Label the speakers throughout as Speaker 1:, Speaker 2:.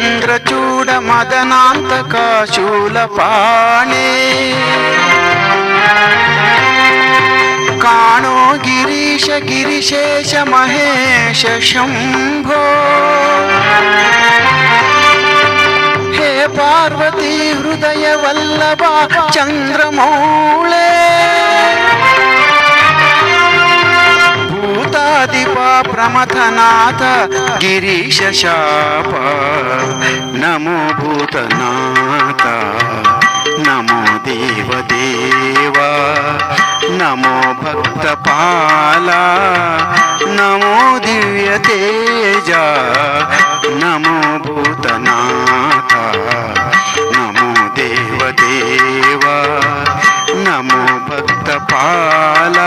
Speaker 1: చంద్రచూడ మదనాంతక శూలపాణే కాణో గిరీశ గిరిశేష మహేశ శంభో హే పార్వతీ హృదయ వల్లభ చంద్రమౌళే భూతాదిప ప్రమథనాథ గిరీశ శాప నమో భూతనాథ నమో దేవదేవా నమో భక్తపాల నమో దివ్య తేజ నమో భూతనాథ నమో దేవదేవా నమో భక్తపాల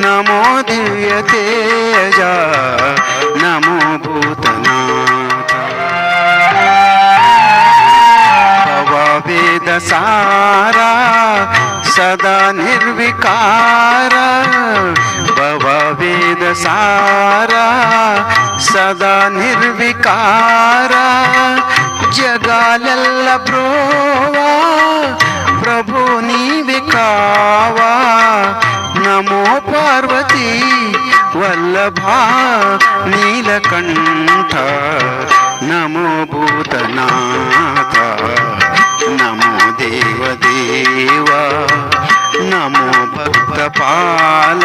Speaker 1: నమో దివ్య తేజ నమో భూతనాథ భవవేద సారా సదా నిర్విಕಾರ భవవేద సారా సదా నిర్విಕಾರ జగాలెల్ల బ్రోవా ప్రభు నీవే కావా నమో పార్వతీ వల్లభ నీలకంఠ నమో భూతనాథ నమో దేవదేవా నమో భక్తపాల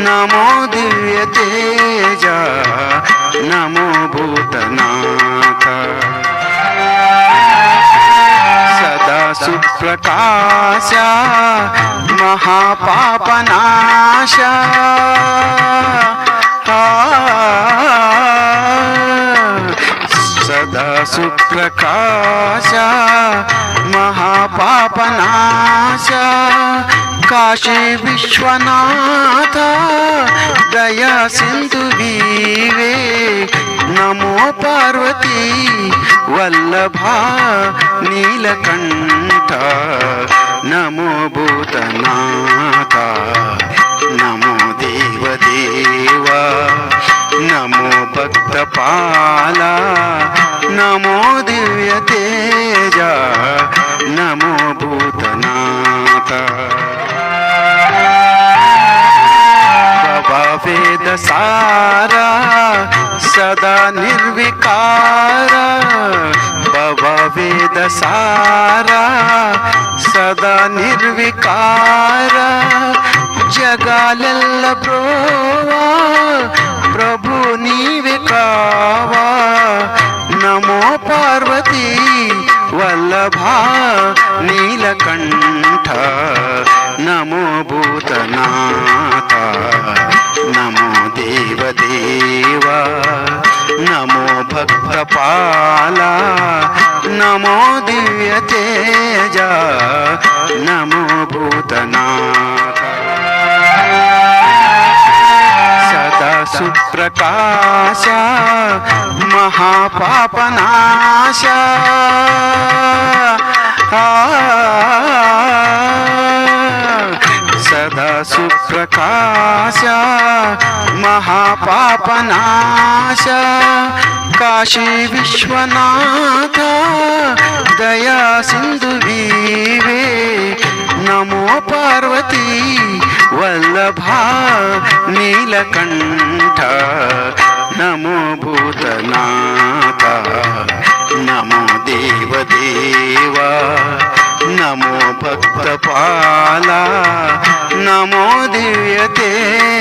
Speaker 1: నమో దివ్య తేజ నమో భూతనాథ సదా సుప్రకాశ మహాపాపనాశ సదా సుప్రకాశ మహాపాపనాశ కాశీ విశ్వనాథ దయా సింధు వీవే నమో పార్వతీ వల్లభ నీలకంఠ నమో భూతనాథ నమో దేవదేవా నమో భక్తపాల నమో దివ్య తేజ నమో భూతనాథ భవవేద సారా సదా నిర్విಕಾರ భవవేద సారా సదా నిర్విಕಾರ జగాలెల్ల బ్రోవా ప్రభు నీవే కావా నమో పార్వతీ వల్లభ నీలకంఠ నమో భూతనాథ నమో దేవదేవా నమో భక్తపాల నమో దివ్య తేజ నమో భూతనాథ సదా సుప్రకాశ మహాపాపనాశ సదా సుప్రకాశ మహాపాపనాశ కాశీ విశ్వనాథ దయా సింధు వీవే నమో పార్వతీ వల్లభ నీలకంఠ నమో భూతనాథ నమో దేవదేవా నమో భక్తపాల నమో దివ్య తేజ